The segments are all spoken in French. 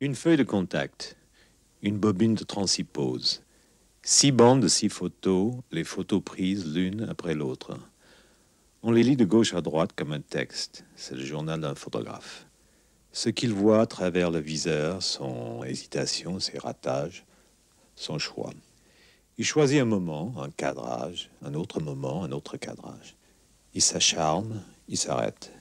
Une feuille de contact, une bobine de 36 poses, 6 bandes de 6 photos, les photos prises l'une après l'autre. On les lit de gauche à droite comme un texte, c'est le journal d'un photographe. Ce qu'il voit à travers le viseur, son hésitation, ses ratages, son choix. Il choisit un moment, un cadrage, un autre moment, un autre cadrage. Il s'acharne, il s'arrête.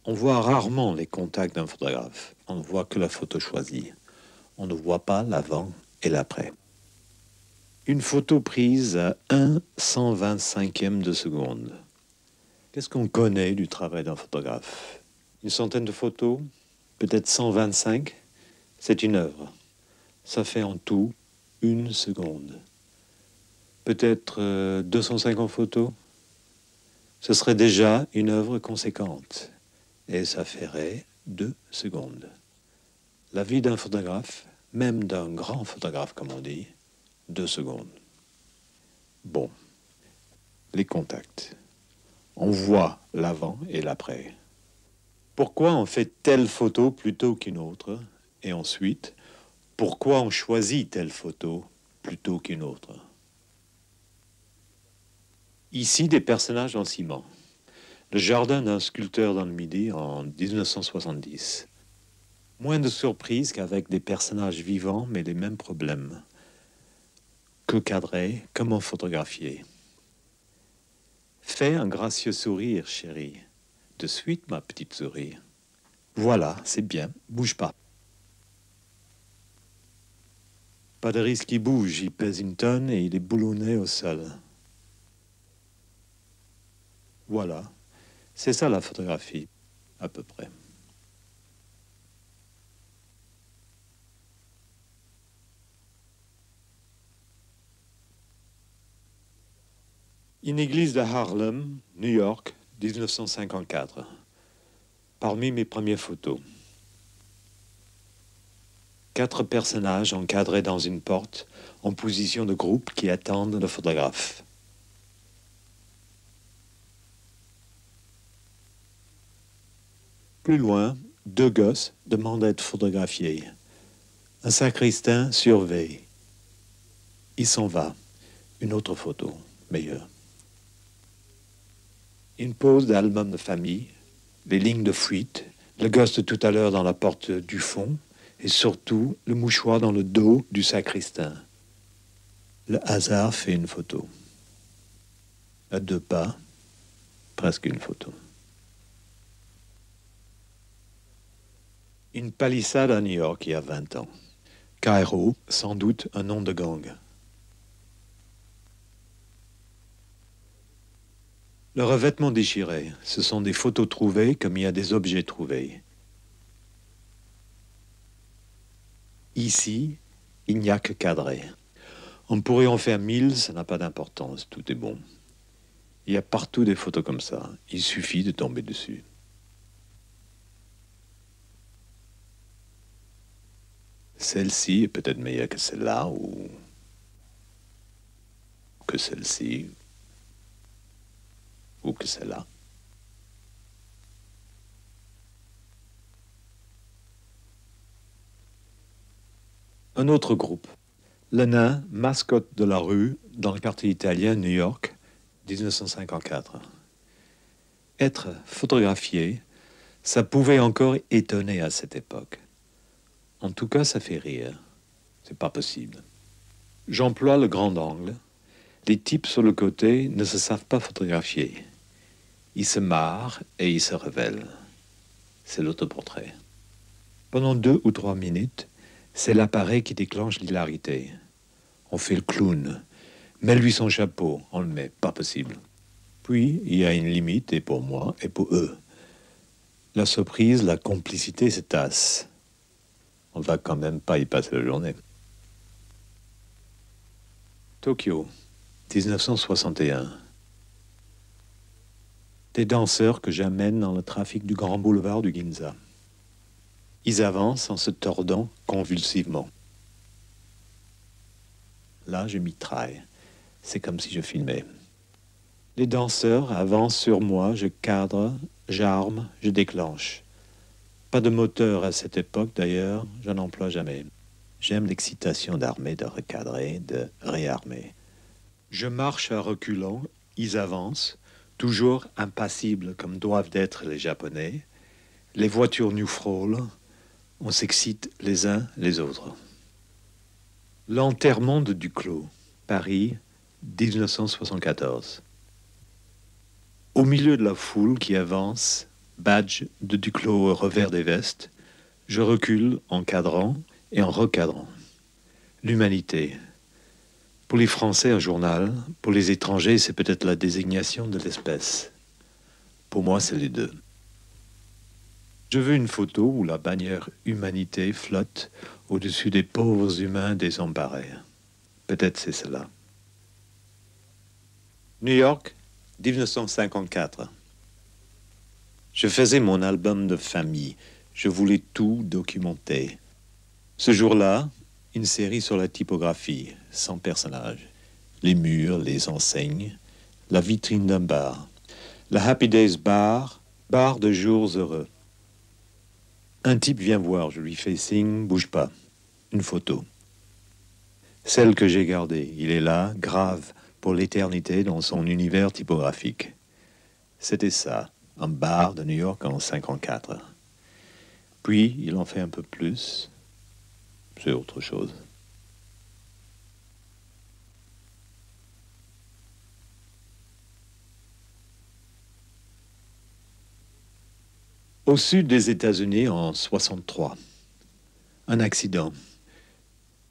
On voit rarement les contacts d'un photographe. On ne voit que la photo choisie. On ne voit pas l'avant et l'après. Une photo prise à 1/125e de seconde. Qu'est-ce qu'on connaît du travail d'un photographe? Une centaine de photos? Peut-être 125? C'est une œuvre. Ça fait en tout 1 seconde. Peut-être 250 photos? Ce serait déjà une œuvre conséquente. Et ça ferait 2 secondes. La vie d'un photographe, même d'un grand photographe comme on dit, 2 secondes. Bon, les contacts. On voit l'avant et l'après. Pourquoi on fait telle photo plutôt qu'une autre? Et ensuite, pourquoi on choisit telle photo plutôt qu'une autre? Ici, des personnages en ciment. Le jardin d'un sculpteur dans le Midi en 1970. Moins de surprise qu'avec des personnages vivants, mais les mêmes problèmes. Que cadrer, comment photographier? Fais un gracieux sourire, chérie. De suite, ma petite souris. Voilà, c'est bien, bouge pas. Pas de risque qu'il bouge, il pèse une tonne et il est boulonné au sol. Voilà, c'est ça la photographie, à peu près. Une église de Harlem, New York, 1954. Parmi mes premières photos. 4 personnages encadrés dans une porte en position de groupe qui attendent le photographe. Plus loin, 2 gosses demandent à être photographiés. Un sacristain surveille. Il s'en va. Une autre photo, meilleure. Une pose d'album de famille, les lignes de fuite, le gosse de tout à l'heure dans la porte du fond, et surtout le mouchoir dans le dos du sacristain. Le hasard fait une photo. À 2 pas, presque une photo. Une palissade à New York il y a 20 ans. Cairo, sans doute un nom de gang. Le revêtement déchiré, ce sont des photos trouvées comme il y a des objets trouvés. Ici, il n'y a que cadré. On pourrait en faire 1000, ça n'a pas d'importance, tout est bon. Il y a partout des photos comme ça, il suffit de tomber dessus. Celle-ci est peut-être meilleure que celle-là, ou que celle-ci, ou que celle-là. Un autre groupe. Le nain, mascotte de la rue, dans le quartier italien, New York, 1954. Être photographié, ça pouvait encore étonner à cette époque. En tout cas, ça fait rire. C'est pas possible. J'emploie le grand angle. Les types sur le côté ne se savent pas photographier. Ils se marrent et ils se révèlent. C'est l'autoportrait. Pendant 2 ou 3 minutes, c'est l'appareil qui déclenche l'hilarité. On fait le clown. Mets-lui son chapeau. On le met. Pas possible. Puis, il y a une limite, et pour moi, et pour eux. La surprise, la complicité se tasse. On va quand même pas y passer la journée. Tokyo, 1961. Des danseurs que j'amène dans le trafic du grand boulevard du Ginza. Ils avancent en se tordant convulsivement. Là, je mitraille. C'est comme si je filmais. Les danseurs avancent sur moi, je cadre, j'arme, je déclenche. Pas de moteur à cette époque d'ailleurs, je n'emploie jamais. J'aime l'excitation d'armer, de recadrer, de réarmer. Je marche à reculons, ils avancent, toujours impassibles comme doivent être les Japonais. Les voitures nous frôlent, on s'excite les uns les autres. L'enterrement de Duclos, Paris, 1974. Au milieu de la foule qui avance, badge de Duclos au revers des vestes, je recule en cadrant et en recadrant. L'humanité. Pour les Français, un journal. Pour les étrangers, c'est peut-être la désignation de l'espèce. Pour moi, c'est les deux. Je veux une photo où la bannière humanité flotte au-dessus des pauvres humains désemparés. Peut-être c'est cela. New York, 1954. Je faisais mon album de famille. Je voulais tout documenter. Ce jour-là, une série sur la typographie, sans personnage. Les murs, les enseignes, la vitrine d'un bar. La Happy Days Bar, bar de jours heureux. Un type vient voir, je lui fais signe, bouge pas. Une photo. Celle que j'ai gardée, il est là, grave, pour l'éternité dans son univers typographique. C'était ça, un bar de New York en 54. Puis, il en fait un peu plus. C'est autre chose. Au sud des États-Unis en 63. Un accident.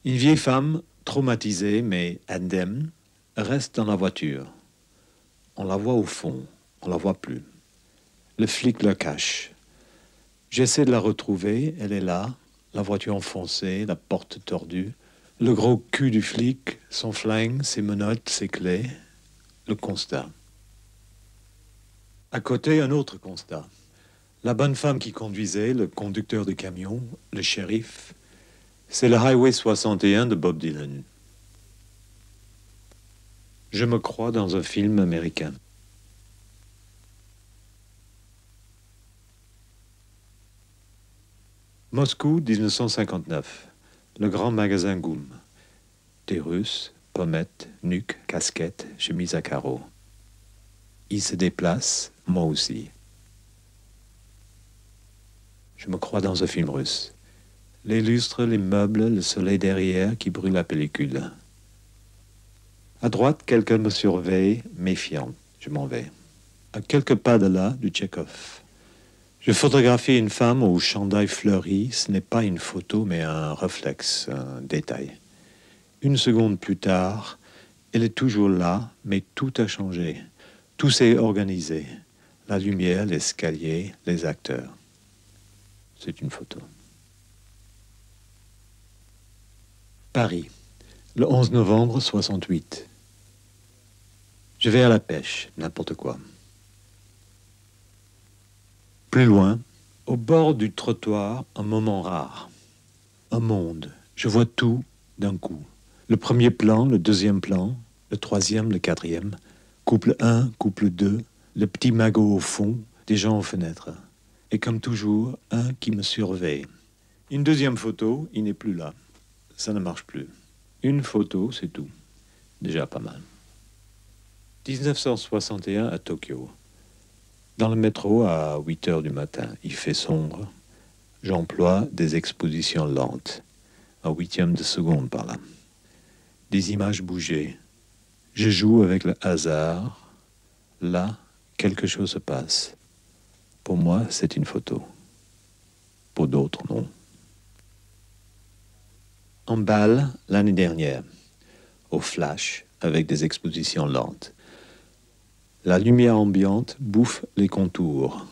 Une vieille femme, traumatisée mais indemne, reste dans la voiture. On la voit au fond, on la voit plus. Le flic la cache. J'essaie de la retrouver, elle est là, la voiture enfoncée, la porte tordue. Le gros cul du flic, son flingue, ses menottes, ses clés. Le constat. À côté, un autre constat. La bonne femme qui conduisait, le conducteur de camion, le shérif, c'est le Highway 61 de Bob Dylan. Je me crois dans un film américain. Moscou, 1959. Le grand magasin Goum. Des Russes, pommettes, nuques, casquettes, chemises à carreaux. Ils se déplacent, moi aussi. Je me crois dans un film russe. Les lustres, les meubles, le soleil derrière qui brûle la pellicule. À droite, quelqu'un me surveille, méfiant. Je m'en vais. À quelques pas de là, du Tchekhov. Je photographie une femme au chandail fleuri. Ce n'est pas une photo, mais un réflexe, un détail. Une seconde plus tard, elle est toujours là, mais tout a changé. Tout s'est organisé. La lumière, l'escalier, les acteurs. C'est une photo. Paris, le 11 novembre 68. Je vais à la pêche, n'importe quoi. Plus loin, au bord du trottoir, un moment rare. Un monde. Je vois tout d'un coup. Le premier plan, le deuxième plan, le troisième, le quatrième. Couple 1, couple 2, le petit magot au fond, des gens aux fenêtres. Et comme toujours, un qui me surveille. Une deuxième photo, il n'est plus là. Ça ne marche plus. Une photo, c'est tout. Déjà pas mal. 1961 à Tokyo. Dans le métro à 8 heures du matin, il fait sombre. J'emploie des expositions lentes, un huitième de seconde par là. Des images bougées. Je joue avec le hasard. Là, quelque chose se passe. Pour moi, c'est une photo. Pour d'autres, non. En Bâle, l'année dernière, au flash, avec des expositions lentes. La lumière ambiante bouffe les contours.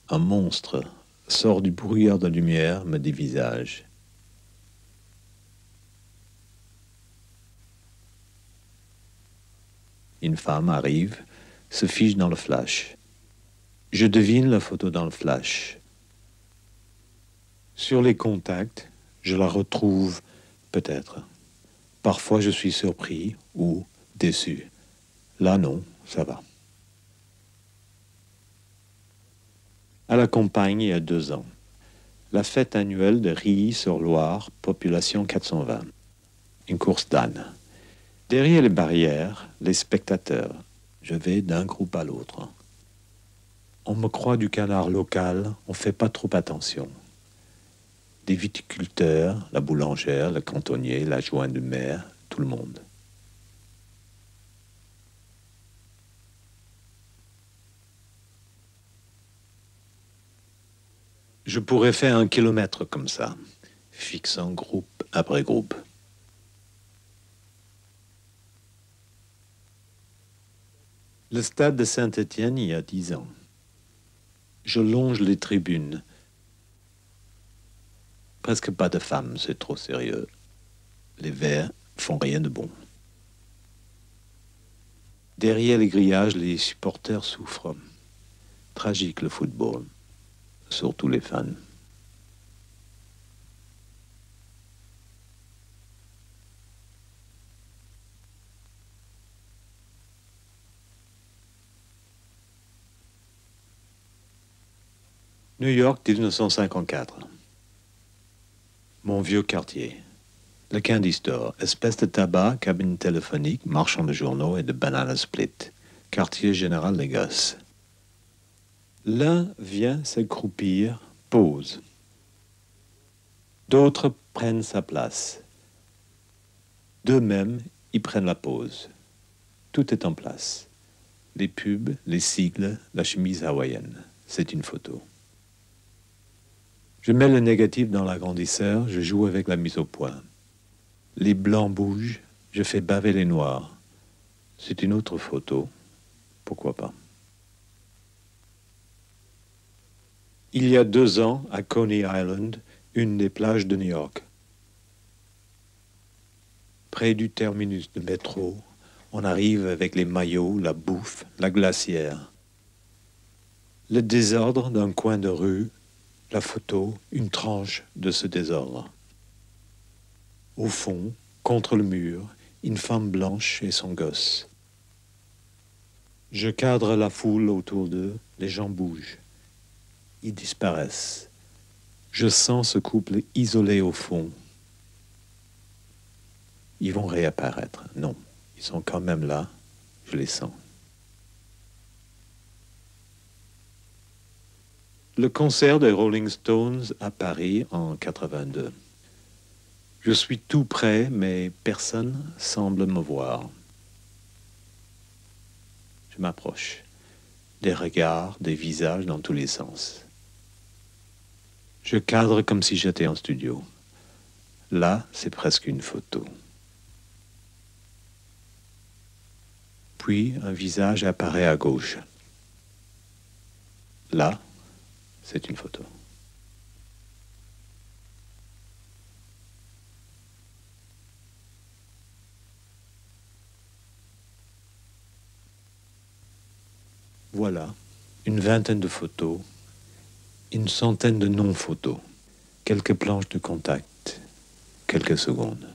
Un monstre sort du brouillard de lumière, me dévisage. Une femme arrive, se fiche dans le flash. Je devine la photo dans le flash. Sur les contacts, je la retrouve peut-être. Parfois je suis surpris ou déçu. Là non, ça va. À la campagne il y a 2 ans. La fête annuelle de Rilly-sur-Loire, population 420. Une course d'âne. Derrière les barrières, les spectateurs. Je vais d'un groupe à l'autre. On me croit du canard local, on fait pas trop attention. Des viticulteurs, la boulangère, le cantonnier, l'adjoint du maire, tout le monde. Je pourrais faire 1 kilomètre comme ça, fixant groupe après groupe. Le stade de Saint-Étienne, il y a 10 ans. Je longe les tribunes. Presque pas de femmes, c'est trop sérieux. Les Verts font rien de bon. Derrière les grillages, les supporters souffrent. Tragique le football, surtout les fans. New York, 1954. Mon vieux quartier. Le Candy Store, espèce de tabac, cabine téléphonique, marchand de journaux et de banana split. Quartier général des gosses. L'un vient s'accroupir, pose. D'autres prennent sa place. D'eux-mêmes, ils prennent la pose. Tout est en place. Les pubs, les sigles, la chemise hawaïenne. C'est une photo. Je mets le négatif dans l'agrandisseur, je joue avec la mise au point. Les blancs bougent, je fais baver les noirs. C'est une autre photo, pourquoi pas. Il y a 2 ans, à Coney Island, une des plages de New York. Près du terminus de métro, on arrive avec les maillots, la bouffe, la glacière. Le désordre d'un coin de rue, la photo, une tranche de ce désordre. Au fond, contre le mur, une femme blanche et son gosse. Je cadre la foule autour d'eux, les gens bougent. Ils disparaissent. Je sens ce couple isolé au fond. Ils vont réapparaître. Non, ils sont quand même là. Je les sens. Le concert des Rolling Stones à Paris en 82. Je suis tout près, mais personne semble me voir. Je m'approche. Des regards, des visages dans tous les sens. Je cadre comme si j'étais en studio. Là, c'est presque une photo. Puis, un visage apparaît à gauche. Là, c'est une photo. Voilà, une vingtaine de photos, une centaine de non-photos, quelques planches de contact, quelques secondes.